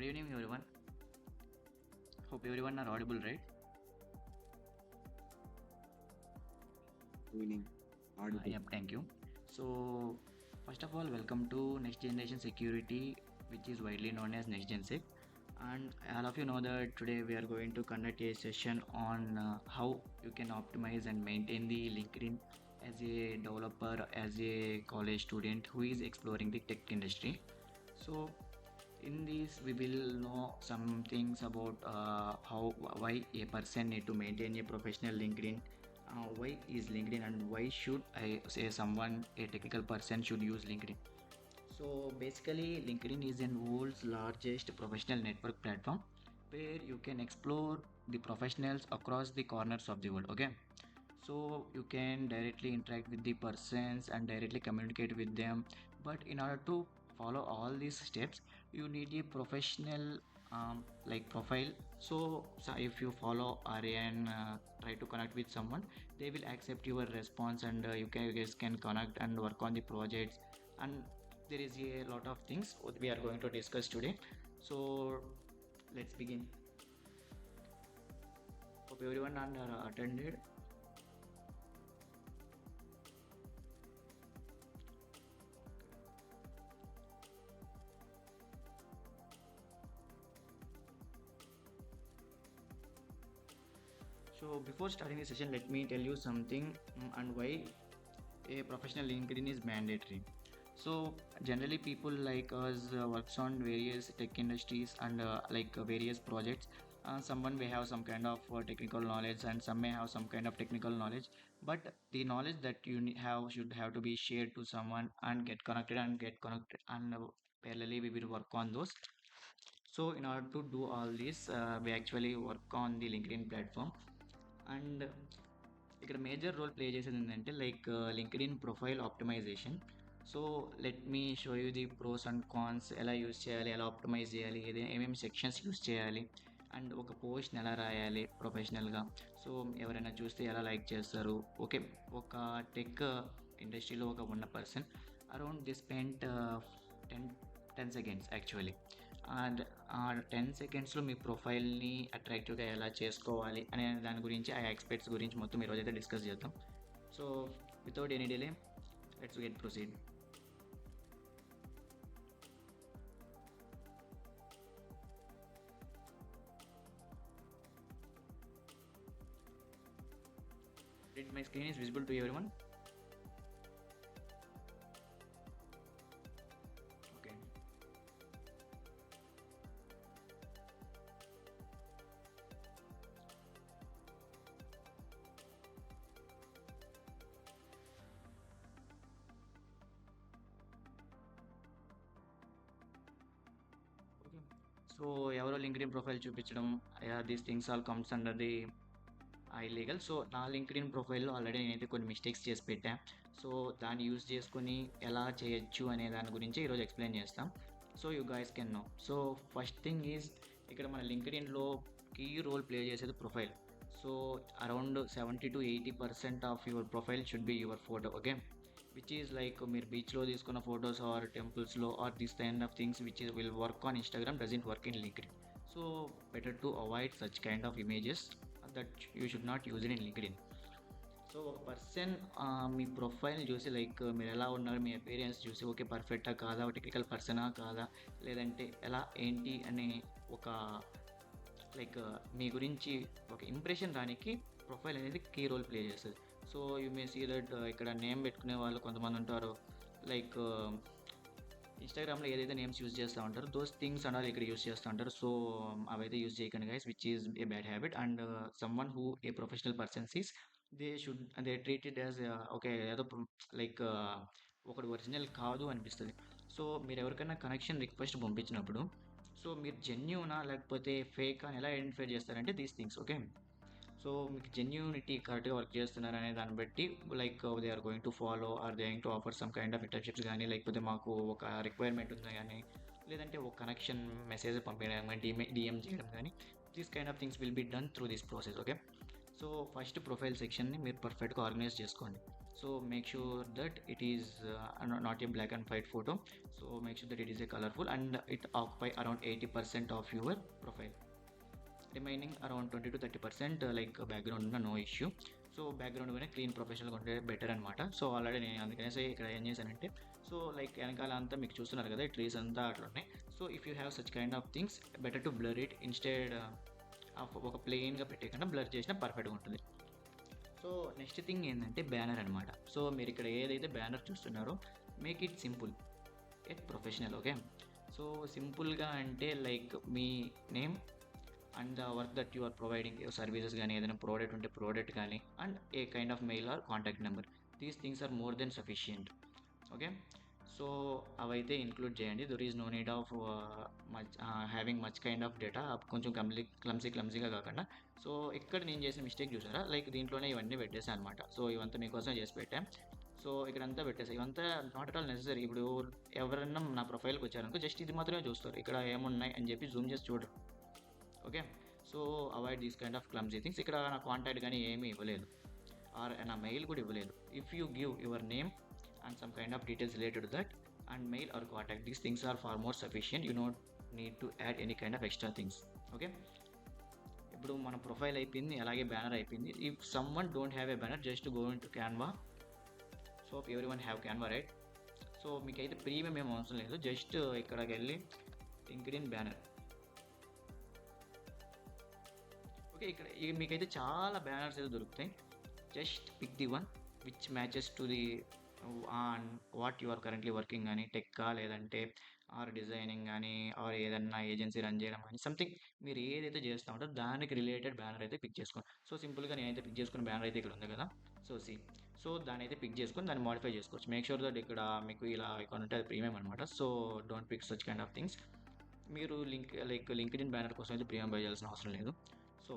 Good evening, everyone. Hope everyone are audible, right? Meaning audible. Yep, thank you. So, first of all, welcome to Next Generation Security, which is widely known as Next Gen Sec. And all of you know that today we are going to conduct a session on how you can optimize and maintain the LinkedIn as a developer, as a college student who is exploring the tech industry. So, in this, we will know some things about why a person need to maintain a professional LinkedIn. Why is LinkedIn and why should I say someone a technical person should use LinkedIn? So basically, LinkedIn is the world's largest professional network platform where you can explore the professionals across the corners of the world. Okay, so you can directly interact with the persons and directly communicate with them. But in order to follow all these steps, you need a professional profile. So if you follow Aryan, try to connect with someone, they will accept your response, and you guys can connect and work on the projects. And there is a lot of things what we are going to discuss today. So let's begin. Hope everyone are attended. So before starting the session, let me tell you something, and why a professional LinkedIn is mandatory. So generally, people like us works on various tech industries and various projects. Someone may have some kind of technical knowledge, and some may have some kind of technical knowledge. But the knowledge that you have should have to be shared to someone and get connected, and parallelly we will work on those. So in order to do all this, we actually work on the LinkedIn platform. And ఇక్కడ major role play చేసేది ఏంటంటే LinkedIn profile optimization. So let me show you the pros and cons, ఎలా use చేయాలి, ఎలా optimise చేయాలి, ఏమేమి sections use చేయాలి, and ఒక పోస్ట్ని ఎలా రాయాలి ప్రొఫెషనల్గా. సో ఎవరైనా చూస్తే ఎలా లైక్ చేస్తారు. ఓకే, ఒక టెక్ ఇండస్ట్రీలో ఉన్న person around the spent 10 10 seconds actually. And ఆ 10 సెకండ్స్లో మీ ప్రొఫైల్ని అట్రాక్టివ్గా ఎలా చేసుకోవాలి అనే దాని గురించి, ఆ ఎక్స్పెక్ట్స్ గురించి మొత్తం ఈరోజు అయితే డిస్కస్ చేద్దాం. So without any delay, let's get proceed. My screen is visible to everyone. Okay. So ఎవరో లింక్డ్ఇన్ ప్రొఫైల్ చూపించడం, these things all comes under the illegal. So నా లింక్డ్ఇన్ ప్రొఫైల్లో ఆల్రెడీ నేనైతే కొన్ని మిస్టేక్స్ చేసి పెట్టా. సో దాన్ని యూస్ చేసుకొని ఎలా చేయొచ్చు అనే దాని గురించి ఈరోజు ఎక్స్ప్లెయిన్ చేస్తాం. So you guys can know. So first thing is, ఇక్కడ మన లింక్డ్ఇన్లో కీ రోల్ ప్లే చేసేది profile. So around 70-80% of your profile should be your photo. Okay, which is like మీరు బీచ్లో తీసుకున్న ఫొటోస్ ఆర్ టెంపుల్స్లో or this kind of things which will work on Instagram doesn't work in LinkedIn. So better to avoid such kind of images that you should not use in LinkedIn. So ఒక person మీ profile చూసి, మీరు ఎలా ఉన్నారు, మీ appearance చూసి, okay పర్ఫెక్టా కాదా, technical పర్సనా కాదా, లేదంటే ఎలా ఏంటి అనే ఒక మీ గురించి ఒక ఇంప్రెషన్ రానికి ప్రొఫైల్ అనేది కీ రోల్ ప్లే చేస్తుంది. So you may see that ఇక్కడ నేమ్ పెట్టుకునే వాళ్ళు కొంతమంది ఉంటారు. ఇన్స్టాగ్రామ్లో ఏదైతే నేమ్స్ యూజ్ చేస్తూ ఉంటారో దోస్ థింగ్స్ అన్నారు ఇక్కడ యూజ్ చేస్తూ ఉంటారు. సో అవైతే యూజ్ చేయకండి guys, which is a bad habit. And someone who a professional persons is they treated as okay ఏదో ఒకటి ఒరిజినల్ కాదు అనిపిస్తుంది. సో మీరు ఎవరికైనా కనెక్షన్ రిక్వెస్ట్ పంపించినప్పుడు, సో మీరు జెన్యూనా లేకపోతే ఫేక్ అని ఎలా ఐడెంటిఫై చేస్తారంటే దీస్ థింగ్స్. ఓకే, సో మీకు జెన్యూనిటీ కరెక్ట్గా వర్క్ చేస్తున్నారు అనే దాన్ని బట్టి they are going to follow or they going to offer some kind of internships కానీ, లేకపోతే మాకు ఒక రిక్వైర్మెంట్ ఉంది కానీ, లేదంటే ఒక కనెక్షన్ మెసేజ్ పంపించడం కానీ, డిఎం చేయడం కానీ, these kind of things will be done through this process. Okay, so first profile సెక్షన్ని మీరు పర్ఫెక్ట్గా ఆర్గనైజ్ చేసుకోండి. So make sure that it is not a black and white photo. So make sure that it is a colorful and it occupy around 80% of your profile. Remaining around 20 to 30% like background ఉన్న no issue. So background కానీ clean ప్రొఫెషనల్గా ఉంటే better అనమాట. So already నేను అందుకనేసి ఇక్కడ ఏం చేశానంటే, సో లైక్ వెనకాల అంతా మీకు చూస్తున్నారు కదా, ట్రీస్ అంతా అట్లా ఉన్నాయి. So if you have such kind of things better to blur it instead of ఒక ప్లెయిన్గా పెట్టేకన్నా బ్లర్ చేసినా పర్ఫెక్ట్గా ఉంటుంది. సో నెక్స్ట్ థింగ్ ఏంటంటే బ్యానర్ అనమాట. సో మీరు ఇక్కడ ఏదైతే బ్యానర్ చూస్తున్నారో make it simple at professional. Okay, so సింపుల్గా అంటే లైక్ మీ name and the work that you are providing services కానీ ఏదైనా ప్రోడక్ట్ ఉంటే ప్రోడక్ట్ కానీ and a kind of mail or contact number. These things are more than sufficient. Okay, so అవైతే include చేయండి. There is no need of having much kind of data, కొంచెం క్లమ్సీగా కాకుండా. So ఇక్కడ నేను చేసిన మిస్టేక్ చూసారా, లైక్ దీంట్లోనే ఇవన్నీ పెట్టేసాను అనమాట. సో ఇవంతా మీకోసం చేసి పెట్టాను. సో ఇక్కడంతా పెట్టేసాను. ఇవంతా నాట్ అట్ ఆల్ నెసరీ. ఇప్పుడు ఎవరైనా నా ప్రొఫైల్కి వచ్చారనుకో జస్ట్ ఇది మాత్రమే చూస్తారు, ఇక్కడ ఏమున్నాయి అని చెప్పి జూమ్ చేసి చూడరు. Okay, so avoid these kind of clumsy things. ఇక్కడ నా కాంటాక్ట్ కానీ ఏమీ ఇవ్వలేదు, ఆర్ నా మెయిల్ కూడా ఇవ్వలేదు. If you give your name and some kind of details related to that and mail or contact, these things are far more sufficient. You not need to add any kind of extra things. Okay, ఇప్పుడు మన profile అయిపోయింది, అలాగే banner అయిపోయింది. If someone don't have a banner, just go in to Canva. So everyone have Canva, right? So మీకైతే premium ఏం అవసరం లేదు, just ఇక్కడికి వెళ్ళి లింక్డ్ఇన్ బ్యానర్. ఓకే, ఇక్కడ మీకైతే చాలా బ్యానర్స్ అయితే దొరుకుతాయి. Just pick the one which matches to the on what you are currently working కానీ, టెక్కా లేదంటే ఆర్ డిజైనింగ్ కానీ ఆర్ ఏదన్నా ఏజెన్సీ రన్ చేయడం కానీ సంథింగ్ మీరు ఏదైతే చేస్తూ ఉంటారో దానికి రిలేటెడ్ బ్యానర్ అయితే పిక్ చేసుకోండి. సో సింపుల్గా నేనైతే పిక్ చేసుకున్న బ్యానర్ అయితే ఇక్కడ ఉంది కదా. సో దాని అయితే పిక్ చేసుకొని దాన్ని మాడిఫై చేసుకోవచ్చు. మేక్ షూర్ దట్ ఇక్కడ మీకు ఇలా ఇక్కడ ఉంటే అది ప్రీమియం అనమాట. So don't pick such kind of things. మీరు లింక్డ్ఇన్ బ్యానర్ కోసం అయితే ప్రీమియం బై చేయాల్సిన అవసరం లేదు. సో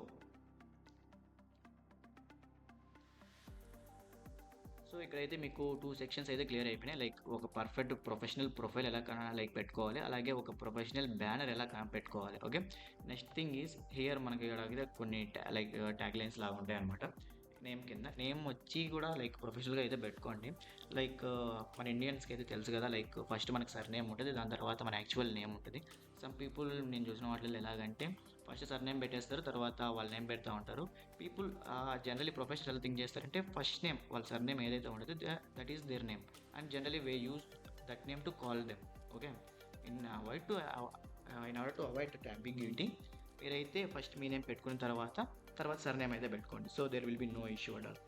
ఇక్కడైతే మీకు 2 సెక్షన్స్ అయితే క్లియర్ అయిపోయినాయి. లైక్ ఒక పర్ఫెక్ట్ ప్రొఫెషనల్ ప్రొఫైల్ ఎలా పెట్టుకోవాలి, అలాగే ఒక ప్రొఫెషనల్ బ్యానర్ ఎలా పెట్టుకోవాలి. Okay, next thing is here మనకి ఇక్కడ కొన్ని ట్యాగ్ లైన్స్ లాగా ఉంటాయి అనమాట. నేమ్ కింద నేమ్ వచ్చి కూడా లైక్ ప్రొఫెషనల్గా అయితే పెట్టుకోండి. లైక్ మన ఇండియన్స్కి అయితే తెలుసు కదా, లైక్ ఫస్ట్ మనకి సర్ నేమ్ ఉంటుంది, దాని తర్వాత మన యాక్చువల్ నేమ్ ఉంటుంది. సమ్ పీపుల్ నేను చూసిన వాటిలో ఎలాగంటే ఫస్ట్ సర్ నేమ్ పెట్టేస్తారు, తర్వాత వాళ్ళ నేమ్ పెడతా ఉంటారు. పీపుల్ జనరలీ ప్రొఫెషనల్ థింగ్ చేస్తారంటే ఫస్ట్ నేమ్ వాళ్ళ సర్ నేమ్ ఏదైతే ఉంటుందో that is their name and generally they use that name to call them. Okay, in order to avoid that ambiguity మీరైతే ఫస్ట్ మీ నేమ్ పెట్టుకున్న తర్వాత సర్ నేమ్ అయితే పెట్టుకోండి. So there will be no issue at all.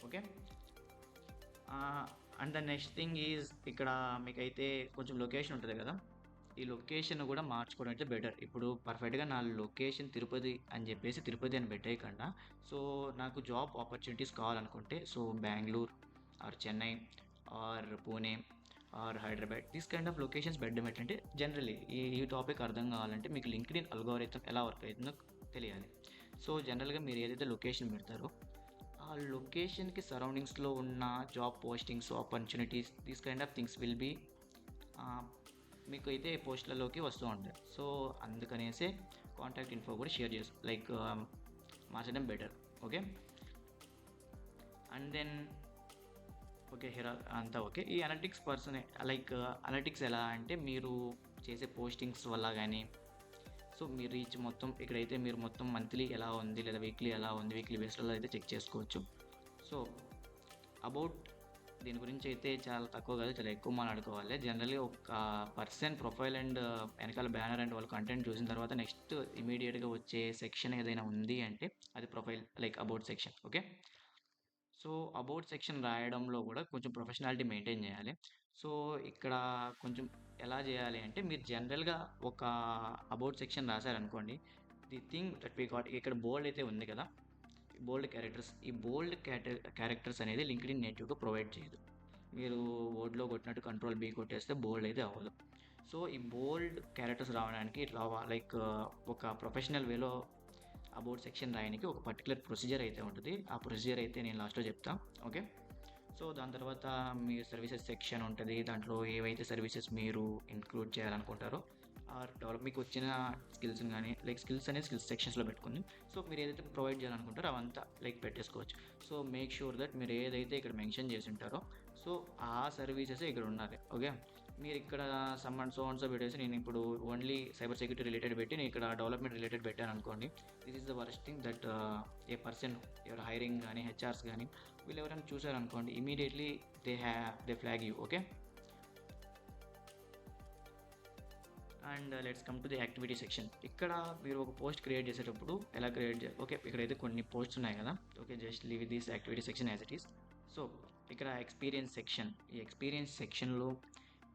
Okay, and the next thing is ఇక్కడ మీకైతే కొంచెం location ఉంటుంది కదా, ఈ లొకేషన్ కూడా మార్చుకోవడం అయితే బెటర్. ఇప్పుడు పర్ఫెక్ట్గా నా లొకేషన్ తిరుపతి అని చెప్పేసి తిరుపతి అని పెట్టేయకుండా, సో నాకు జాబ్ ఆపర్చునిటీస్ కావాలనుకుంటే so Bengaluru or Chennai or Pune or Hyderabad these kind of locations పెట్టడం ఏంటంటే జనరలీ ఈ టాపిక్ అర్థం కావాలంటే మీకు లింక్డ్ఇన్ అల్గోరిథం ఎలా వర్క్ అవుతుందో తెలియాలి. సో జనరల్గా మీరు ఏదైతే లొకేషన్ పెడతారో ఆ లొకేషన్కి సరౌండింగ్స్లో ఉన్న job postings opportunities these kind of things will be మీకు అయితే పోస్టులలోకి వస్తూ ఉంటాయి. సో అందుకనేసే కాంటాక్ట్ ఇన్ఫో కూడా షేర్ మార్చడం better. Okay, and then okay here అంతా ఓకే. ఈ అనలిటిక్స్ అనలిటిక్స్ ఎలా అంటే మీరు చేసే పోస్టింగ్స్ వల్ల కానీ సో మీ రీచ్ మొత్తం ఇక్కడైతే మీరు మొత్తం మంత్లీ ఎలా ఉంది లేదా వీక్లీ ఎలా ఉంది, వీక్లీ బేస్లో అయితే చెక్ చేసుకోవచ్చు. సో అబౌట్ దీని గురించి అయితే చాలా తక్కువ కాదు, చాలా ఎక్కువ మాట్లాడుకోవాలి. జనరల్లీ ఒక పర్సన్ ప్రొఫైల్ అండ్ వెనకాల బ్యానర్ అండ్ వాళ్ళ కంటెంట్ చూసిన తర్వాత నెక్స్ట్ ఇమీడియట్గా వచ్చే సెక్షన్ ఏదైనా ఉంది అంటే అది profile about section. Okay, so about section రాయడంలో కూడా కొంచెం ప్రొఫెషనాలిటీ మెయింటైన్ చేయాలి. సో ఇక్కడ కొంచెం ఎలా చేయాలి అంటే మీరు జనరల్గా ఒక అబౌట్ సెక్షన్ రాశారనుకోండి, the thing that we got ఇక్కడ బోల్డ్ అయితే ఉంది కదా, బోల్డ్ క్యారెక్టర్స్, ఈ బోల్డ్ క్యారెక్టర్స్ అనేది లింక్డ్ఇన్ నేటివ్గా ప్రొవైడ్ చేయదు. మీరు వర్డ్లో కొట్టినట్టు కంట్రోల్ బీ కొట్టేస్తే బోల్డ్ అయితే అవ్వదు. సో ఈ బోల్డ్ క్యారెక్టర్స్ రావడానికి ఇట్లా ఒక ప్రొఫెషనల్ వేలో అబౌట్ సెక్షన్ రాయడానికి ఒక పర్టికులర్ ప్రొసీజర్ అయితే ఉంటుంది. ఆ ప్రొసీజర్ అయితే నేను లాస్ట్లో చెప్తాను. ఓకే, సో దాని తర్వాత మీ సర్వీసెస్ సెక్షన్ ఉంటుంది, దాంట్లో ఏవైతే సర్వీసెస్ మీరు ఇంక్లూడ్ చేయాలనుకుంటారో మీకు వచ్చిన స్కిల్స్ని కానీ లైక్ స్కిల్స్ అనేది స్కిల్స్ సెక్షన్స్లో పెట్టుకుంది. సో మీరు ఏదైతే ప్రొవైడ్ చేయాలనుకుంటారో అవంతా లైక్ పెట్టేసుకోవచ్చు. సో మేక్ షూర్ దట్ మీరు ఏదైతే ఇక్కడ మెన్షన్ చేసి ఉంటారో సో ఆ సర్వీసెస్ ఇక్కడ ఉండాలి. ఓకే, మీరు ఇక్కడ సమ్ అండ్ సో పెట్టేసి నేను ఇప్పుడు ఓన్లీ సైబర్ సెక్యూరిటీ రిలేటెడ్ పెట్టి నేను ఇక్కడ డెవలప్మెంట్ రిలేటెడ్ పెట్టాను అనుకోండి, this is the worst thing that a person ఎవరు హైరింగ్ కానీ హెచ్ఆర్స్ కానీ వీళ్ళు ఎవరైనా చూసారనుకోండి immediately they flag you. Okay, and let's come to the activity section. ఇక్కడ మీరు ఒక పోస్ట్ క్రియేట్ చేసేటప్పుడు ఎలా క్రియేట్ చేయాలి? ఓకే, ఇక్కడైతే కొన్ని పోస్ట్స్ ఉన్నాయి కదా. Okay, just leave this activity section as it is. So ఇక్కడ ఎక్స్పీరియన్స్ సెక్షన్, ఈ ఎక్స్పీరియన్స్ సెక్షన్లో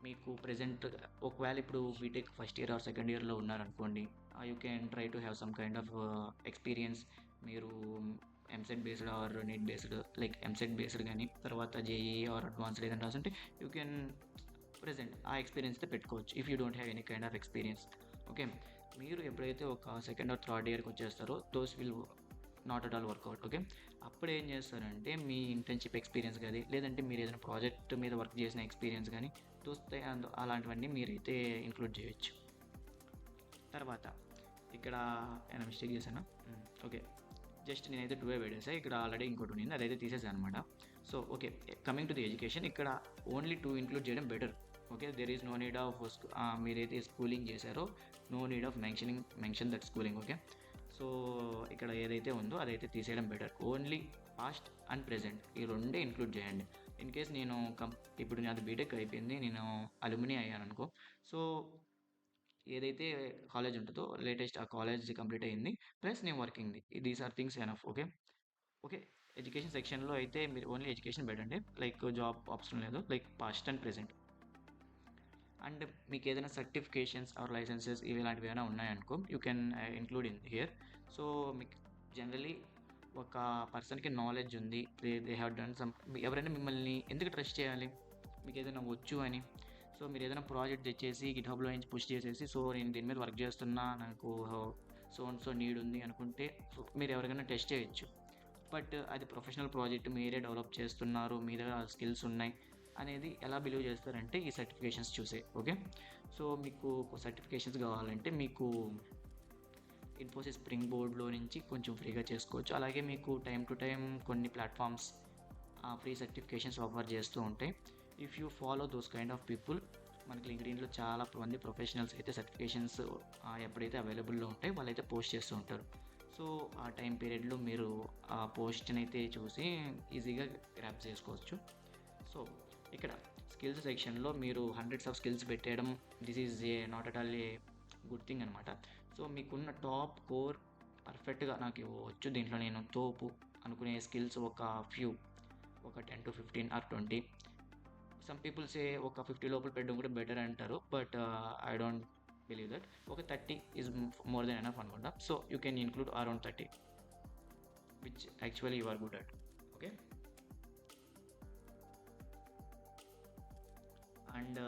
మీకు ప్రెజెంట్ ఒకవేళ ఇప్పుడు BTech first year or second ఇయర్లో ఉన్నారనుకోండి, you can try to have some kind of experience. మీరు EAMCET based or NEET based like EAMCET based కానీ తర్వాత జేఈ ఆర్ అడ్వాన్స్డ్ ఏదైనా రాసుంటే యూ కెన్ ప్రెజెంట్ ఆ ఎక్స్పీరియన్స్ అయితే పెట్టుకోవచ్చు if you don't have any kind of experience. Okay, మీరు ఎప్పుడైతే ఒక సెకండ్ ఆర్ థర్డ్ ఇయర్కి వచ్చేస్తారో those will not at all work out. Okay, అప్పుడు ఏం చేస్తారంటే మీ ఇంటర్న్షిప్ ఎక్స్పీరియన్స్ కానీ లేదంటే మీరు ఏదైనా ప్రాజెక్ట్ మీద వర్క్ చేసిన ఎక్స్పీరియన్స్ కానీ చూస్తే అలాంటివన్నీ మీరైతే ఇంక్లూడ్ చేయొచ్చు. తర్వాత ఇక్కడ ఏమైనా మిస్టేక్ చేశాను. ఓకే, జస్ట్ నేనైతే 2 పెట్టేసా, ఇక్కడ ఆల్రెడీ ఇంకోటి ఉంది అదైతే తీసేసాను అనమాట. So okay, coming to the education, ఇక్కడ ఓన్లీ 2 ఇంక్లూడ్ చేయడం better. Okay, there is no need of మీరైతే స్కూలింగ్ చేశారో no need of mention that schooling. Okay, so ఇక్కడ ఏదైతే ఉందో అదైతే తీసేయడం better. Only past and present ఈ రెండే ఇంక్లూడ్ చేయండి. ఇన్ కేస్ నేను ఇప్పుడు నాది బీటెక్ అయిపోయింది, నేను అలుమిని అయ్యాను అనుకో, సో ఏదైతే కాలేజ్ ఉంటుందో లేటెస్ట్ ఆ కాలేజ్ కంప్లీట్ అయ్యింది ప్లస్ నేను వర్కింగ్ది, these are things enough. Okay okay, education సెక్షన్లో అయితే మీరు ఓన్లీ ఎడ్యుకేషన్ పెట్టండి, లైక్ జాబ్ ఆప్షన్ లేదు, like past and present. And మీకు ఏదైనా సర్టిఫికేషన్స్ ఆర్ లైసెన్సెస్ ఇవి ఇలాంటివి ఏమైనా ఉన్నాయనుకో you can include in here. So మీకు జనరలీ ఒక పర్సన్కి నాలెడ్జ్ ఉంది, దే హ్యావ్ డన్ సమ్, ఎవరైనా మిమ్మల్ని ఎందుకు ట్రస్ట్ చేయాలి? మీకు ఏదైనా వచ్చు అని. సో మీరు ఏదైనా ప్రాజెక్ట్ తెచ్చేసి గిట్హబ్లో నుంచి పుష్ చేసేసి సో నేను దీని మీద వర్క్ చేస్తున్నా నాకు సో నీడ్ ఉంది అనుకుంటే సో మీరు ఎవరికైనా టెస్ట్ చేయొచ్చు. బట్ అది ప్రొఫెషనల్ ప్రాజెక్ట్, మీరే డెవలప్ చేస్తున్నారు, మీ దగ్గర స్కిల్స్ ఉన్నాయి అనేది ఎలా బిలీవ్ చేస్తారంటే ఈ సర్టిఫికేషన్స్ చూసే. ఓకే, సో మీకు సర్టిఫికేషన్స్ కావాలంటే మీకు ఇన్ఫోసిస్ స్ప్రింగ్ బోర్డ్లో నుంచి కొంచెం ఫ్రీగా చేసుకోవచ్చు. అలాగే మీకు టైం టు టైం కొన్ని ప్లాట్ఫామ్స్ ఫ్రీ సర్టిఫికేషన్స్ ఆఫర్ చేస్తూ ఉంటాయి. If you follow those kind of people, మనకి లింక్డ్ఇన్లో చాలా మంది ప్రొఫెషనల్స్ అయితే సర్టిఫికేషన్స్ ఎప్పుడైతే అవైలబుల్లో ఉంటాయి వాళ్ళైతే పోస్ట్ చేస్తూ ఉంటారు. సో ఆ టైం పీరియడ్లో మీరు ఆ పోస్ట్ని అయితే చూసి ఈజీగా గ్రాప్ చేసుకోవచ్చు. సో ఇక్కడ స్కిల్స్ సెక్షన్లో మీరు హండ్రెడ్స్ ఆఫ్ స్కిల్స్ పెట్టేయడం this is a not at all a good thing అనమాట. సో మీకున్న టాప్ కోర్ పర్ఫెక్ట్గా నాకు వచ్చు దీంట్లో నేను తోపు అనుకునే స్కిల్స్ ఒక 10 to 15 ఆర్ 20, సమ్ పీపుల్సే ఒక 50 లోపల పెట్టడం కూడా బెటర్ అంటారు, but I don't believe that. ఒక 30 ఈజ్ మోర్ దెన్ ఎనఫ్ అనుకుంటా. So you can include around 30 which actually you are good at. Okay, and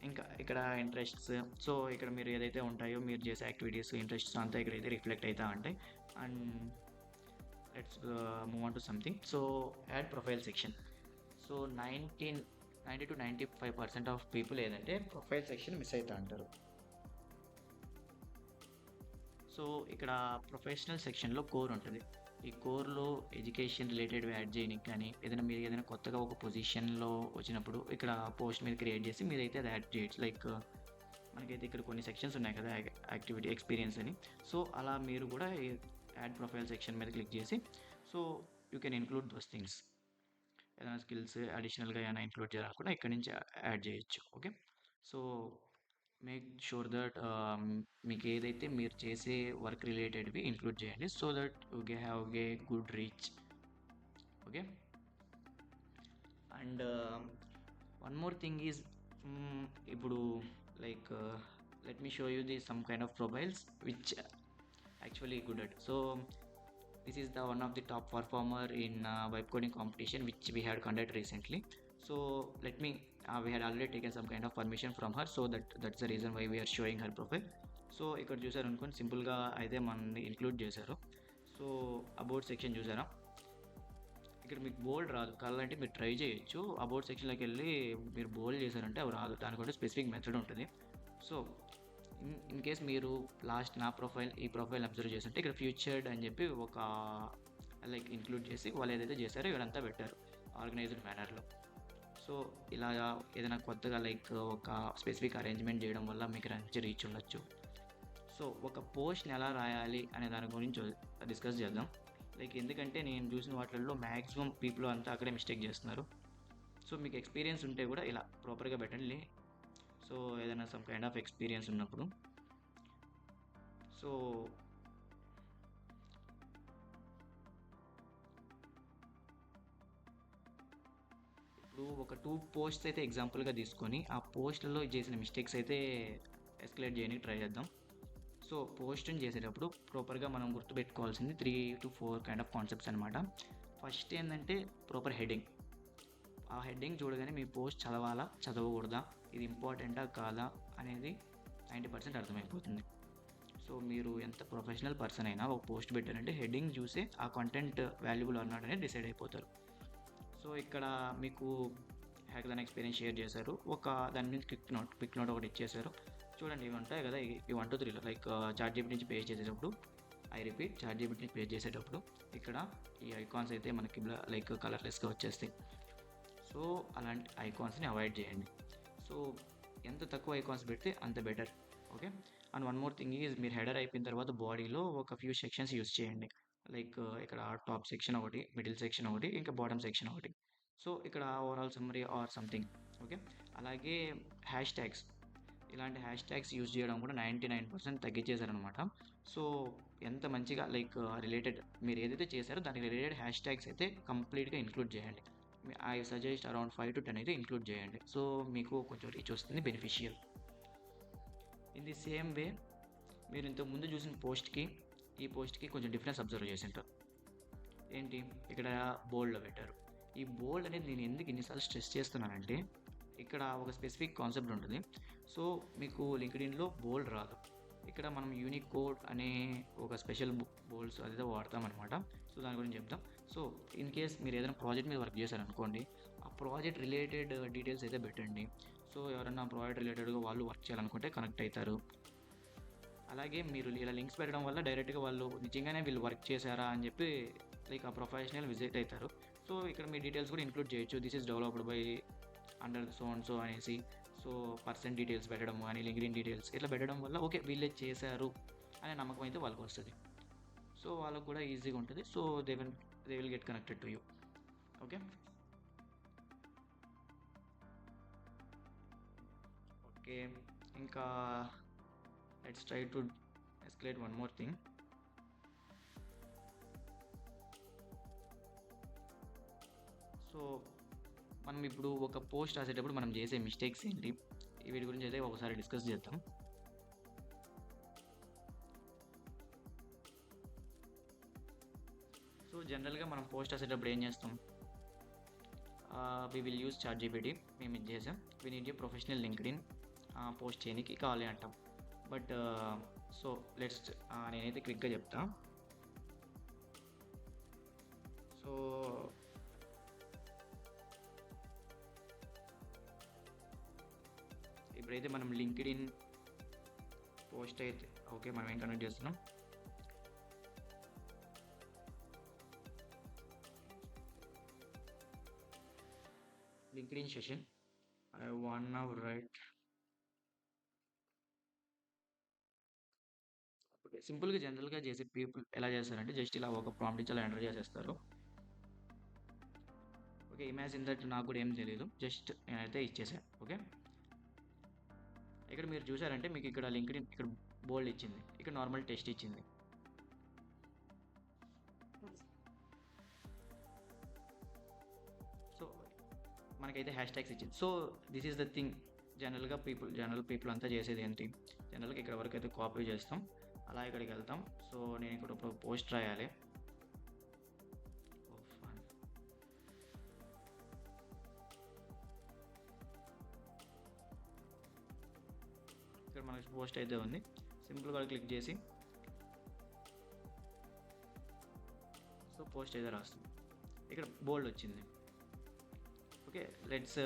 ఇంకా ఇక్కడ ఇంట్రెస్ట్స్, సో ఇక్కడ మీరు ఏదైతే ఉంటాయో మీరు చేసే యాక్టివిటీస్ ఇంట్రెస్ట్స్ అంతా ఇక్కడైతే రిఫ్లెక్ట్ అవుతా ఉంటాయి. And let's move on to something. So add profile section. So 90 to 95% of people ఏదంటే ప్రొఫైల్ సెక్షన్ మిస్ అవుతా అంటారు. సో ఇక్కడ ప్రొఫెషనల్ సెక్షన్లో కోర్ ఉంటుంది. ఈ కోర్లో ఎడ్యుకేషన్ రిలేటెడ్ యాడ్ చేయడానికి కానీ ఏదైనా మీరు ఏదైనా కొత్తగా ఒక పొజిషన్లో వచ్చినప్పుడు ఇక్కడ పోస్ట్ మీద క్రియేట్ చేసి మీరైతే అది యాడ్ చేయొచ్చు. లైక్ మనకైతే ఇక్కడ కొన్ని సెక్షన్స్ ఉన్నాయి కదా యాక్టివిటీ ఎక్స్పీరియన్స్ అని, సో అలా మీరు కూడా యాడ్ ప్రొఫైల్ సెక్షన్ మీద క్లిక్ చేసి so you can include those things. ఏదైనా స్కిల్స్ అడిషనల్గా ఏమైనా ఇంక్లూడ్ చేయాలనుకున్నా ఇక్కడ నుంచి యాడ్ చేయొచ్చు. Okay, so make sure that మీకు ఏదైతే మీరు చేసే వర్క్ రిలేటెడ్వి ఇంక్లూడ్ చేయండి so that you have a good reach. Okay, and one more thing is ఇప్పుడు like let me show you the some kind of profiles which actually good at. So this is the one of the top performer in vibe coding competition which we had conducted recently. So let me we had already taken some kind of permission from her, so that's the reason why we are showing her profile. So ఇక్కడ చూసారు అనుకోండి సింపుల్గా అయితే మనని include చేశారు. So about section చూసారా, ఇక్కడ మీకు బోల్డ్ రాదు, కావాలంటే మీరు ట్రై చేయొచ్చు. అబౌట్ సెక్షన్లోకి వెళ్ళి మీరు బోల్డ్ చేశారంటే అవి రాదు, దానికి కూడా స్పెసిఫిక్ మెథడ్ ఉంటుంది. సో ఇన్ కేస్ మీరు లాస్ట్ నా ప్రొఫైల్ ఈ ప్రొఫైల్ అబ్జర్వ్ చేస్తుంటే ఇక్కడ ఫ్యూచర్డ్ అని చెప్పి ఒక లైక్ ఇంక్లూడ్ చేసి వాళ్ళు ఏదైతే చేశారో ఇక్కడంతా పెట్టారు ఆర్గనైజ్డ్ మేనర్లో. సో ఇలా ఏదైనా కొత్తగా లైక్ ఒక స్పెసిఫిక్ అరేంజ్మెంట్ చేయడం వల్ల మీకు మంచి రీచ్ ఉండొచ్చు. సో ఒక పోస్ట్ని ఎలా రాయాలి అనే దాని గురించి డిస్కస్ చేద్దాం. లైక్ ఎందుకంటే నేను చూసిన వాటిల్లో మ్యాక్సిమం పీపుల్ అంతా అక్కడే మిస్టేక్ చేస్తున్నారు. సో మీకు ఎక్స్పీరియన్స్ ఉంటే కూడా ఇలా ప్రాపర్గా పెట్టండి. సో ఏదైనా సమ్ కైండ్ ఆఫ్ ఎక్స్పీరియన్స్ ఉన్నప్పుడు. సో ఇప్పుడు ఒక 2 పోస్ట్స్ అయితే ఎగ్జాంపుల్గా తీసుకొని ఆ పోస్ట్లలో చేసిన మిస్టేక్స్ అయితే ఎస్కలేట్ చేయడానికి ట్రై చేద్దాం. సో పోస్ట్ని చేసేటప్పుడు ప్రాపర్గా మనం గుర్తుపెట్టుకోవాల్సింది 3 to 4 కైండ్ ఆఫ్ కాన్సెప్ట్స్ అనమాట. ఫస్ట్ ఏంటంటే ప్రాపర్ హెడ్డింగ్. ఆ హెడ్డింగ్ చూడగానే మీ పోస్ట్ చదవాలా చదవకూడదా, ఇది ఇంపార్టెంటా కాదా అనేది 90% అర్థమైపోతుంది. సో మీరు ఎంత ప్రొఫెషనల్ పర్సన్ అయినా ఒక పోస్ట్ పెట్టారంటే హెడ్డింగ్ చూసి ఆ కంటెంట్ వాల్యుబుల్ అన్నాడు అనేది డిసైడ్ అయిపోతారు. సో ఇక్కడ మీకు హ్యాకథాన్ ఎక్స్పీరియన్స్ షేర్ చేశారు, ఒక దాని మీద క్విక్ నోట్ ఒకటి ఇచ్చేశారు. చూడండి ఇవి ఉంటాయి కదా, ఈ 1 to 3 లైక్ చాట్‌జీపీటీ నుంచి పేస్ట్ చేసేటప్పుడు, ఐ రిపీట్ చాట్‌జీపీటీ నుంచి పేస్ట్ చేసేటప్పుడు ఇక్కడ ఈ ఐకాన్స్ అయితే మనకి లైక్ కలర్లెస్గా వచ్చేస్తాయి. సో అలాంటి ఐకాన్స్ని అవాయిడ్ చేయండి. సో ఎంత తక్కువ ఐకాన్స్ పెడితే అంత better. Okay. And one more thing is, మీరు హెడర్ అయిపోయిన తర్వాత బాడీలో ఒక ఫ్యూ సెక్షన్స్ యూస్ చేయండి. లైక్ ఇక్కడ టాప్ సెక్షన్ ఒకటి, మిడిల్ సెక్షన్ ఒకటి, ఇంకా బాటమ్ సెక్షన్ ఒకటి. సో ఇక్కడ overall summary or something. Okay. అలాగే హ్యాష్ ట్యాగ్స్, ఇలాంటి హ్యాష్ ట్యాగ్స్ యూజ్ చేయడం కూడా 99% తగ్గించేశారనమాట. సో ఎంత మంచిగా లైక్ రిలేటెడ్ మీరు ఏదైతే చేశారో దానికి రిలేటెడ్ హ్యాష్ ట్యాగ్స్ అయితే కంప్లీట్గా ఇంక్లూడ్ చేయండి. ఐ సజెస్ట్ అరౌండ్ 5 to 10 అయితే ఇంక్లూడ్ చేయండి. సో మీకు కొంచెం రీచ్ వస్తుంది, beneficial. In the same way మీరు ఇంతకు ముందు చూసిన పోస్ట్కి ఈ పోస్ట్కి కొంచెం డిఫరెన్స్ అబ్జర్వ్ చేసి ఉంటారు. ఏంటి, ఇక్కడ బోల్డ్లో పెట్టారు. ఈ బోల్డ్ అనేది నేను ఎందుకు ఇన్నిసార్లు స్ట్రెస్ చేస్తున్నానంటే ఇక్కడ ఒక స్పెసిఫిక్ కాన్సెప్ట్ ఉంటుంది. సో మీకు లింక్డ్ఇన్లో బోల్డ్ రాదు. ఇక్కడ మనం యూనికోడ్ అనే ఒక స్పెషల్ బోల్డ్స్ అదే వాడతామన్నమాట. సో దాని గురించి చెప్తాం. సో ఇన్ కేస్ మీరు ఏదైనా ప్రాజెక్ట్ మీద వర్క్ చేశారనుకోండి, ఆ ప్రాజెక్ట్ రిలేటెడ్ డీటెయిల్స్ అయితే పెట్టండి. సో ఎవరైనా ప్రాజెక్ట్ రిలేటెడ్గా వాళ్ళు వర్క్ చేయాలనుకుంటే కనెక్ట్ అవుతారు. అలాగే మీరు ఇలా లింక్స్ పెట్టడం వల్ల డైరెక్ట్గా వాళ్ళు నిజంగానే వీళ్ళు వర్క్ చేశారా అని చెప్పి లైక్ ఆ ప్రొఫెషనల్ విజిట్ అవుతారు. సో ఇక్కడ మీ డీటెయిల్స్ కూడా ఇంక్లూడ్ చేయొచ్చు. This is developed by under so and so అనేసి. సో పర్సన్ డీటెయిల్స్ పెట్టడం కానీ, లింక్డ్ఇన్ డీటెయిల్స్ ఇట్లా పెట్టడం వల్ల ఓకే వీళ్ళే చేశారు అనే నమ్మకం అయితే వాళ్ళకి వస్తుంది. సో వాళ్ళకు కూడా ఈజీగా ఉంటుంది. So they will get connected to you. Okay. Okay, ఇంకా let's try to escalate one more thing. So మనం ఇప్పుడు ఒక పోస్ట్ రాసేటప్పుడు మనం చేసే మిస్టేక్స్ ఏంటి, వీటి గురించి అయితే ఒకసారి డిస్కస్ చేద్దాం. సో జనరల్గా మనం పోస్ట్ రాసేటప్పుడు ఏం చేస్తాం, వి విల్ యూజ్ చాట్‌జీపీటీ. మేము ఇది చేసాం, we need a professional LinkedIn post చేయడానికి కావాలి అంటాం. బట్ సో లెట్స్ నేనైతే క్విక్గా చెప్తా. సో ఇప్పుడైతే మనం లింక్డ్ఇన్ పోస్ట్ అయితే ఓకే మనం ఏం కనెక్ట్ చేస్తున్నాం. LinkedIn session I want now right. సింపుల్గా జనరల్గా చేసే పీపుల్ ఎలా చేస్తారంటే జస్ట్ ఇలా ఒక ప్రాంప్ట్ ఇచ్చి అలా ఎంటర్ చేసేస్తారు. ఓకే, ఇమాజిన్ దట్ నాకు కూడా ఏం తెలియదు, జస్ట్ నేనైతే ఇచ్చేసాను. ఓకే, ఇక్కడ మీరు చూసారంటే మీకు ఇక్కడ లింక్డ్ఇన్ ఇక్కడ బోల్డ్ ఇచ్చింది, ఇక్కడ నార్మల్ టెక్స్ట్ ఇచ్చింది. సో మనకైతే హ్యాష్ ట్యాగ్స్ ఇచ్చింది. So this is the thing. General people అంతా చేసేది ఏంటి, జనరల్గా ఇక్కడ వరకు అయితే కాపీ చేస్తాం, అలా ఇక్కడికి వెళ్తాం. సో నేను ఇక్కడ ఒక పోస్ట్ రాయాలి. ఇక్కడ మనకి పోస్ట్ అయితే ఉంది, సింపుల్గా క్లిక్ చేసి సో పోస్ట్ అయితే రాస్తుంది. ఇక్కడ బోల్డ్ వచ్చింది. ఓకే, లెట్స్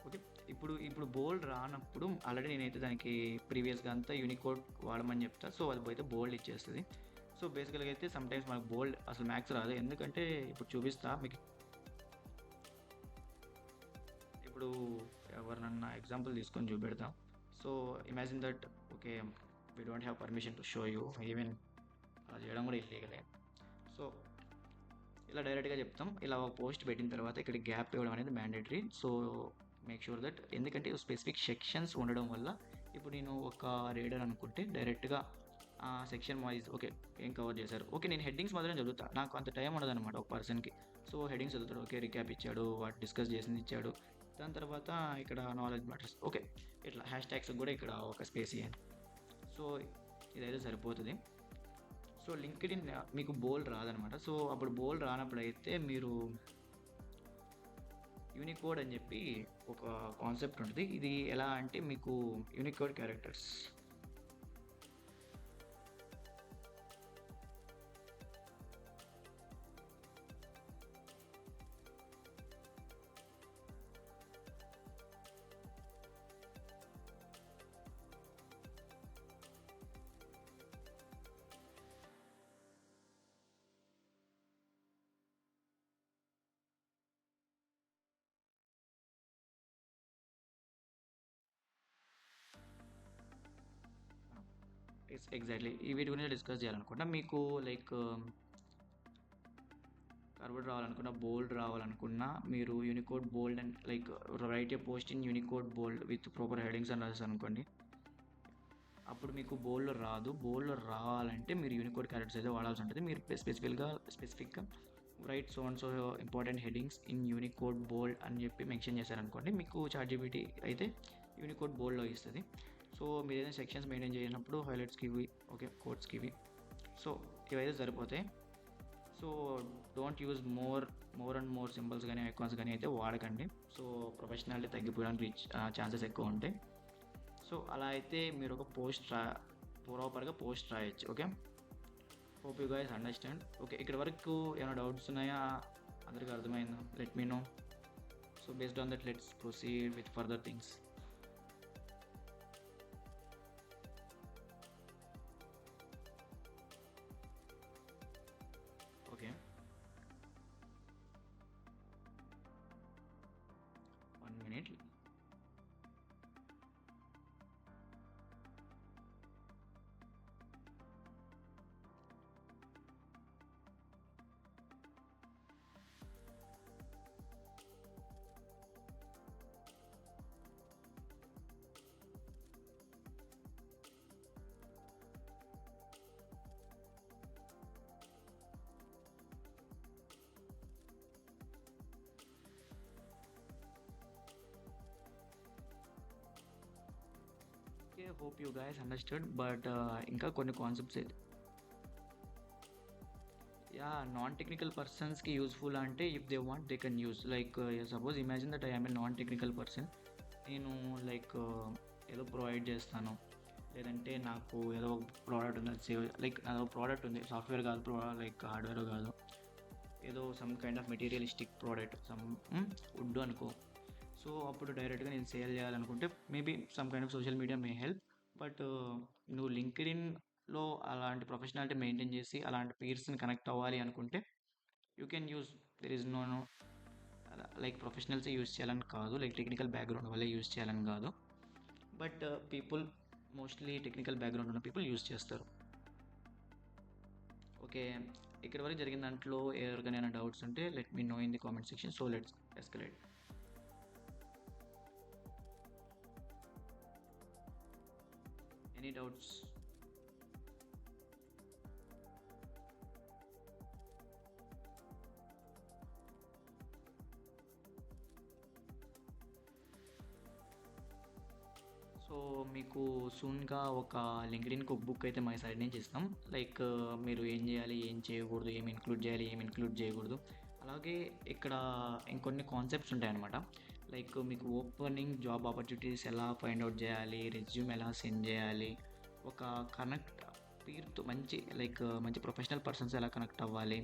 ఓకే ఇప్పుడు బోల్డ్ రానప్పుడు ఆల్రెడీ నేనైతే దానికి ప్రీవియస్గా అంతా యూనికోడ్ వాడమని చెప్తా. సో అది పోతే బోల్డ్ ఇచ్చేస్తుంది. సో బేసికల్గా అయితే సమ్ టైమ్స్ మనకు బోల్డ్ అసలు మ్యాథ్స్ రాదు. ఎందుకంటే ఇప్పుడు చూపిస్తా మీకు. ఇప్పుడు ఎవరినన్నా ఎగ్జాంపుల్ తీసుకొని చూపెడతాం. So imagine that okay, we don't have permission to show you, even అలా చేయడం కూడా ఇల్లీగలే. సో ఇలా డైరెక్ట్గా చెప్తాం. ఇలా ఒక పోస్ట్ పెట్టిన తర్వాత ఇక్కడ గ్యాప్ ఇవ్వడం అనేది mandatory. So make sure that, ఎందుకంటే స్పెసిఫిక్ సెక్షన్స్ ఉండడం వల్ల ఇప్పుడు నేను ఒక రీడర్ అనుకుంటే డైరెక్ట్గా ఆ సెక్షన్ వైజ్ ఓకే ఏం కవర్ చేశారు, ఓకే నేను హెడ్డింగ్స్ మాత్రం చదువుతా, నాకు అంత టైం ఉండదు అనమాట ఒక పర్సన్కి. సో హెడ్డింగ్స్ చదువుతాడు, ఓకే రికాప్ ఇచ్చాడు, వాటి డిస్కస్ చేసింది ఇచ్చాడు, దాని తర్వాత ఇక్కడ నాలెడ్జ్ మ్యాటర్స్, ఓకే ఇట్లా హ్యాష్ ట్యాగ్స్ కూడా ఇక్కడ ఒక స్పేస్ ఇవ్వండి. సో ఇదైతే సరిపోతుంది. సో లింక్డ్ఇన్ మీకు బోల్డ్ రాదనమాట. సో అప్పుడు బోల్డ్ రానప్పుడు అయితే మీరు యూనికోడ్ అని చెప్పి ఒక కాన్సెప్ట్ ఉంటుంది. ఇది ఎలా అంటే మీకు యూనికోడ్ క్యారెక్టర్స్, ఎగ్జాక్ట్లీ వీటి గురించి డిస్కస్ చేయాలనుకుంటా. మీకు లైక్ కర్వ్డ్ రావాలనుకున్నా, బోల్డ్ రావాలనుకున్నా, మీరు Unicode bold and like right A post in Unicode bold with proper headings అని రాసేసి అనుకోండి, అప్పుడు మీకు బోల్డ్ రాదు. బోల్డ్ రావాలంటే మీరు యూనికోడ్ క్యారెక్టర్స్ అయితే వాడాల్సి ఉంటుంది. మీరు స్పెసిఫిక్గా right so and so important headings in Unicode bold అని చెప్పి మెన్షన్ చేశారనుకోండి, మీకు చాట్‌జీపీటీ అయితే యూనికోడ్ బోల్డ్లో ఇస్తుంది. సో మీరు ఏదైనా సెక్షన్స్ మెయింటైన్ చేసినప్పుడు హైలైట్స్కి ఇవి, ఓకే కోడ్స్కి ఇవి, సో ఇవైతే సరిపోతాయి. So don't use more and more symbols కానీ ఐకాన్స్ కానీ అయితే వాడకండి. సో ప్రొఫెషనాలిటీ తగ్గిపోవడానికి ఛాన్సెస్ ఎక్కువ ఉంటాయి. సో అలా అయితే మీరు ఒక ప్రాపర్గా పోస్ట్ రాయొచ్చు. Okay, hope you guys understand. Okay, ఇక్కడ వరకు ఏమైనా డౌట్స్ ఉన్నాయా? అందరికీ అర్థమైందా? Let me know. So based on that let's proceed with further things. Okay, 1 minute. Okay, hope you guys understood. But ఇంకా కొన్ని కాన్సెప్ట్స్ అయితే యా నాన్ టెక్నికల్ పర్సన్స్కి యూస్ఫుల్ అంటే if they want they can use. Like suppose imagine that I am a non technical person. నేను like ఏదో provide చేస్తాను, లేదంటే నాకు ఏదో ప్రోడక్ట్ ఉంది, సేవ్ లైక్ అదో ప్రోడక్ట్ ఉంది, సాఫ్ట్వేర్ కాదు, లైక్ హార్డ్వేర్ కాదు, ఏదో some kind of materialistic product, some wood అనుకో. సో అప్పుడు డైరెక్ట్గా నేను సేల్ చేయాలనుకుంటే maybe some kind of social media may help. But నువ్వు లింక్డ్ఇన్లో అలాంటి ప్రొఫెషనాలిటీ మెయింటైన్ చేసి అలాంటి పీర్స్ని కనెక్ట్ అవ్వాలి అనుకుంటే you can use. There is no like ప్రొఫెషనల్సే యూస్ చేయాలని కాదు, లైక్ టెక్నికల్ బ్యాక్గ్రౌండ్ వల్లే యూస్ చేయాలని కాదు. But people mostly technical background ఉన్న పీపుల్ యూస్ చేస్తారు. ఓకే, ఇక్కడ వరకు జరిగిన దాంట్లో ఎవరికైనా డౌట్స్ ఉంటే let me know in the comment section. So let's escalate. Any doubts? So మీకు సూన్గా ఒక లింక్డ్ఇన్ కుక్ బుక్ అయితే మా సైడ్ నుంచి ఇస్తాం. లైక్ మీరు ఏం చేయాలి, ఏం చేయకూడదు, ఏం ఇంక్లూడ్ చేయాలి, ఏం ఇంక్లూడ్ చేయకూడదు. అలాగే ఇక్కడ ఇంకొన్ని కాన్సెప్ట్స్ ఉంటాయన్నమాట. లైక్ మీకు ఓపెనింగ్ జాబ్ ఆపర్చునిటీస్ ఎలా ఫైండ్ అవుట్ చేయాలి, రెజ్యూమ్ ఎలా సెండ్ చేయాలి, ఒక కనెక్ట్ పీర్తో మంచి లైక్ మంచి ప్రొఫెషనల్ పర్సన్స్ ఎలా కనెక్ట్ అవ్వాలి,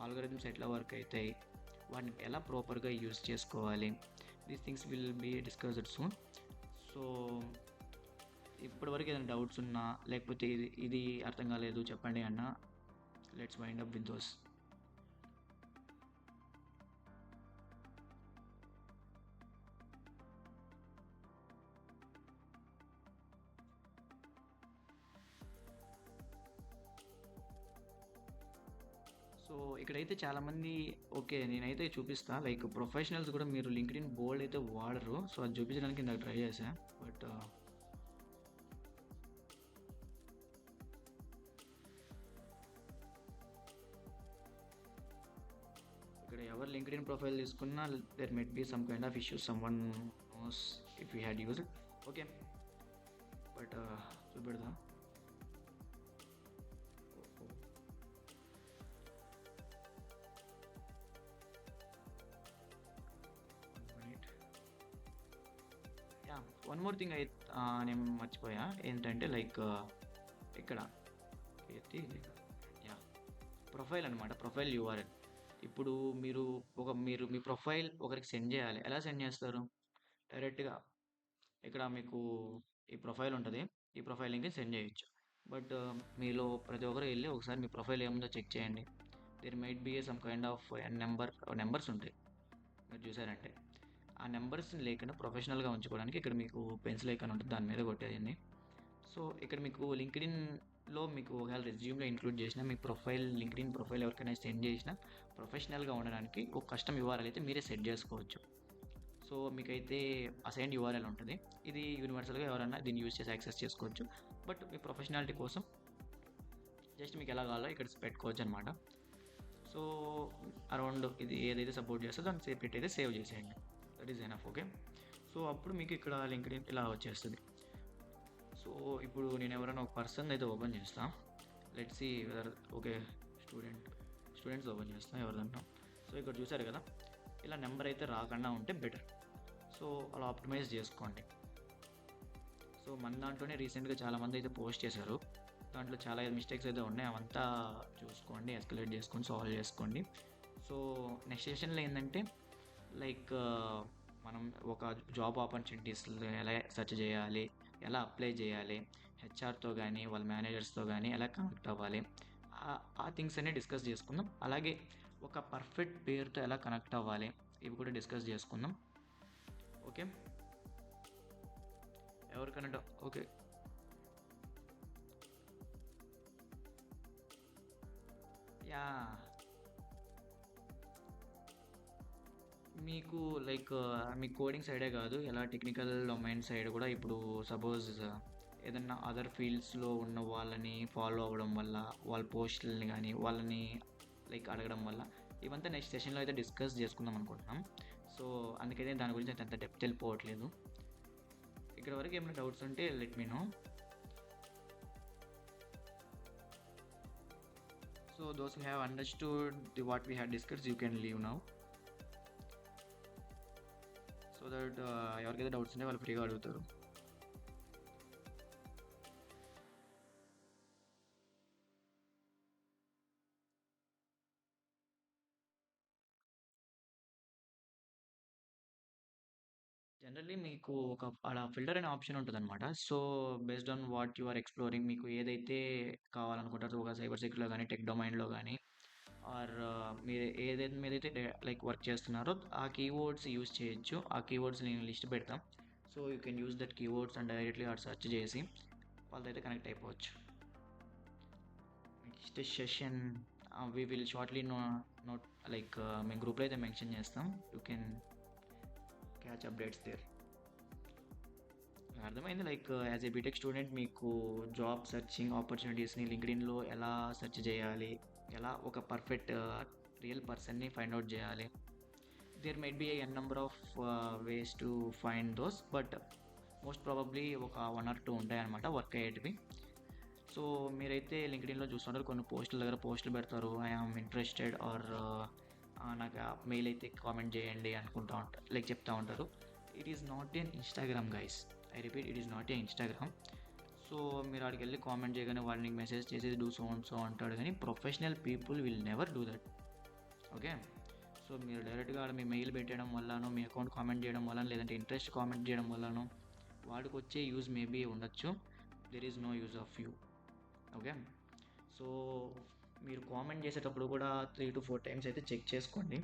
ఆల్గరిథమ్స్ ఎట్లా వర్క్ అవుతాయి, వాటిని ఎలా ప్రాపర్గా యూస్ చేసుకోవాలి, these things will be discussed soon. So ఇప్పటివరకు ఏదైనా డౌట్స్ ఉన్నా, లేకపోతే ఇది అర్థం కాలేదు చెప్పండి అన్న, let's wind up with those. So ఇక్కడైతే చాలామంది, ఓకే నేనైతే చూపిస్తా, లైక్ ప్రొఫెషనల్స్ కూడా మీరు లింక్డ్ఇన్ బోల్డ్ అయితే వాడరు, సో అది చూపించడానికి ఇందాక ట్రై చేశా. బట్ ఇక్కడ ఎవరు లింక్డ్ఇన్ ప్రొఫైల్ తీసుకున్నా there might be some kind of issues, someone knows if you had used. Okay, but చూపెడదా. యా, వన్ మోర్ థింగ్ నేను మర్చిపోయా, ఏంటంటే లైక్ ఇక్కడ యా, ప్రొఫైల్ అనమాట, ప్రొఫైల్ యూఆర్ఎల్. ఇప్పుడు మీరు మీ ప్రొఫైల్ ఒకరికి సెండ్ చేయాలి. ఎలా సెండ్ చేస్తారు? డైరెక్ట్గా ఇక్కడ మీకు ఈ ప్రొఫైల్ ఉంటుంది, ఈ ప్రొఫైల్ లింక్ని సెండ్ చేయొచ్చు. బట్ మీలో ప్రతి ఒక్కరు వెళ్ళి ఒకసారి మీ ప్రొఫైల్ ఏముందో చెక్ చేయండి. There might be some kind of numbers ఉంటాయి. మీరు చూసారంటే ఆ నెంబర్స్ లేకుండా ప్రొఫెషనల్గా ఉంచుకోవడానికి ఇక్కడ మీకు పెన్సిల్ ఐకాన్ ఉంటుంది, దాని మీద కొట్టేయండి. సో ఇక్కడ మీకు లింక్డ్ఇన్లో మీకు ఒకవేళ రెజ్యూమ్లో ఇంక్లూడ్ చేసిన మీ ప్రొఫైల్, లింక్డ్ఇన్ ప్రొఫైల్ ఎవరికైనా సెండ్ చేసినా ప్రొఫెషనల్గా ఉండడానికి ఒక కస్టమ్ యూఆర్ఎల్ అయితే మీరే సెట్ చేసుకోవచ్చు. సో మీకైతే అసైన్డ్ యూఆర్ఎల్ ఉంటుంది, ఇది యూనివర్సల్గా ఎవరైనా దీన్ని యూజ్ చేసి యాక్సెస్ చేసుకోవచ్చు. బట్ మీ ప్రొఫెషనాలిటీ కోసం జస్ట్ మీకు ఎలా కావాలో ఇక్కడ పెట్టుకోవచ్చు అనమాట. సో అరౌండ్ ఇది ఏదైతే సపోర్ట్ చేస్తుందో దాన్ని సెపరేట్ అయితే సేవ్ చేసేయండి, that is enough. Okay, so అప్పుడు మీకు ఇక్కడ లింక్డ్ఇన్ ఇలా వచ్చేస్తుంది. సో ఇప్పుడు నేను ఎవరైనా ఒక పర్సన్ అయితే ఓపెన్ చేస్తాను, let's see whether. Okay, students open చేస్తాను ఎవరిదన్నా. సో ఇక్కడ చూసారు కదా, ఇలా నెంబర్ అయితే రాకుండా ఉంటే బెటర్. సో అలా ఆప్టిమైజ్ చేసుకోండి. సో మన దాంట్లోనే రీసెంట్గా చాలామంది అయితే పోస్ట్ చేశారు, దాంట్లో చాలా మిస్టేక్స్ అయితే ఉన్నాయి, అవంతా చూసుకోండి, ఎస్కలేట్ చేసుకొని సాల్వ్ చేసుకోండి. సో నెక్స్ట్ సెషన్లో ఏంటంటే లైక్ మనం ఒక జాబ్ ఆపర్చునిటీస్ ఎలా సెర్చ్ చేయాలి, ఎలా అప్లై చేయాలి, హెచ్ఆర్తో కానీ వాళ్ళ మేనేజర్స్తో కానీ ఎలా కనెక్ట్ అవ్వాలి, ఆ థింగ్స్ అన్నీ డిస్కస్ చేసుకుందాం. అలాగే ఒక పర్ఫెక్ట్ పేరుతో ఎలా కనెక్ట్ అవ్వాలి, ఇవి కూడా డిస్కస్ చేసుకుందాం. ఓకే, ఎవరికైనా ఓకే, యా, మీకు లైక్ మీ కోడింగ్ సైడే కాదు, ఎలా టెక్నికల్ డొమైన్ సైడ్ కూడా ఇప్పుడు సపోజ్ ఏదన్నా అదర్ ఫీల్డ్స్లో ఉన్న వాళ్ళని ఫాలో అవ్వడం వల్ల, వాళ్ళ పోస్టులని కానీ వాళ్ళని లైక్ అడగడం వల్ల, ఇవంతా నెక్స్ట్ సెషన్లో అయితే డిస్కస్ చేసుకుందాం అనుకుంటున్నాం. సో అందుకైతే దాని గురించి అంత డెప్త్ వెళ్ళిపోవట్లేదు. ఇక్కడ వరకు ఏమైనా డౌట్స్ ఉంటే let me know. So those who have understood what we had discussed, you can leave now. So that ఎవరికైతే డౌట్స్ ఉంటే వాళ్ళు ఫ్రీగా అడుగుతారు. జనరల్లీ మీకు ఒక అలా ఫిల్టర్ అనే ఆప్షన్ ఉంటుంది అనమాట. So based on what you are exploring, మీకు ఏదైతే కావాలనుకుంటారో ఒక సైబర్ సెక్యూరిటీలో కానీ టెక్ డొమైన్లో కానీ ఆర్ మీరు ఏదైతే మీదైతే లైక్ వర్క్ చేస్తున్నారో ఆ కీవర్డ్స్ యూజ్ చేయొచ్చు. ఆ కీవర్డ్స్ నేను లిస్ట్ పెడతాం. So you can use that keywords and directly or search చేసి వాళ్ళతో అయితే కనెక్ట్ అయిపోవచ్చు. Next session we will shortly note like మేము గ్రూప్లో అయితే మెన్షన్ చేస్తాం, you can catch updates there. అర్థమైంది, like as a BTech student మీకు జాబ్ సర్చింగ్ ఆపర్చునిటీస్ని లింక్డ్ఇన్లో ఎలా సెర్చ్ చేయాలి, ఎలా ఒక పర్ఫెక్ట్ రియల్ పర్సన్ని ఫైండ్ అవుట్ చేయాలి. There might be an number of ways to find those, but most probably ఒక 1 or 2 ఉంటాయన్నమాట వర్క్ అయ్యేటివి. సో మీరైతే లింక్డ్ఇన్లో చూస్తుంటారు, కొన్ని పోస్టుల దగ్గర పోస్టులు పెడతారు, ఐఆమ్ ఇంట్రెస్టెడ్ ఆర్ నాకు మెయిల్ అయితే కామెంట్ చేయండి అనుకుంటా ఉంటారు, లైక్ చెప్తా ఉంటారు. It is not an Instagram guys, I repeat, it is not a Instagram. So మీరు అక్కడికి వెళ్ళి కామెంట్ చేయగానే వాడిని మెసేజ్ చేసేది డూ సో అండ్ సో అంటాడు, కానీ professional people will never do that. Okay, so మీరు డైరెక్ట్గా ఆడ మీ మెయిల్ పెట్టడం వల్లనో మీ అకౌంట్ కామెంట్ చేయడం వల్ల లేదంటే ఇంట్రెస్ట్ కామెంట్ చేయడం వల్లనో వాడికి వచ్చే యూజ్ మేబీ ఉండొచ్చు. There is no use of you. Okay. So మీరు కామెంట్ చేసేటప్పుడు కూడా 3 to 4 టైమ్స్ అయితే చెక్ చేసుకోండి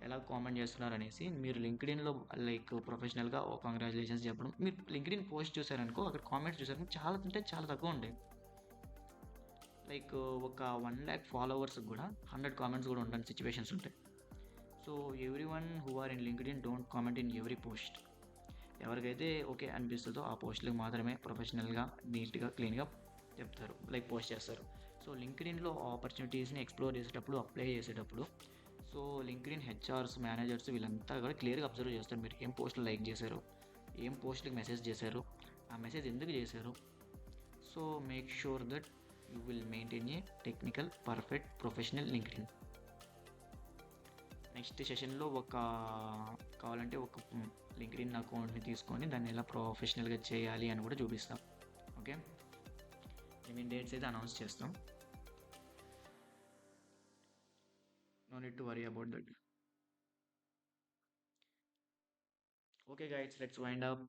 ఎలా కామెంట్ చేస్తున్నారు అనేసి. మీరు లింక్డ్ఇన్లో లైక్ ప్రొఫెషనల్గా ఓ కంగ్రాచులేషన్స్ చెప్పడం, మీరు లింక్డ్ఇన్ పోస్ట్ చూసారనుకో అక్కడ కామెంట్స్ చూసారనుకో చాలా అంటే చాలా తక్కువ ఉంటాయి. లైక్ ఒక 1 lakh ఫాలోవర్స్కి కూడా 100 కామెంట్స్ కూడా ఉండని సిచ్యువేషన్స్ ఉంటాయి. So everyone who are in LinkedIn don't comment in every post. ఎవరికైతే ఓకే అనిపిస్తుందో ఆ పోస్ట్లకు మాత్రమే ప్రొఫెషనల్గా నీట్గా క్లీన్గా చెప్తారు, లైక్ పోస్ట్ చేస్తారు. సో లింక్డ్ఇన్లో ఆపర్చునిటీస్ని ఎక్స్ప్లోర్ చేసేటప్పుడు, అప్లై చేసేటప్పుడు, సో లింక్డ్ఇన్ హెచ్ఆర్స్, మేనేజర్స్ వీళ్ళంతా కూడా క్లియర్గా అబ్జర్వ్ చేస్తారు మీరు ఏం పోస్టులు లైక్ చేశారు, ఏం పోస్ట్కి మెసేజ్ చేశారు, ఆ మెసేజ్ ఎందుకు చేశారు. So make sure that you will maintain a technical perfect professional LinkedIn. Next సెషన్లో కావాలంటే ఒక లింక్డ్ఇన్ అకౌంట్ని తీసుకొని దాన్ని ఎలా ప్రొఫెషనల్గా చేయాలి అని కూడా చూపిస్తాం. ఓకే. మేము డేట్స్ అయితే అనౌన్స్ చేస్తాం. No need to worry about that. Okay guides, let's wind up.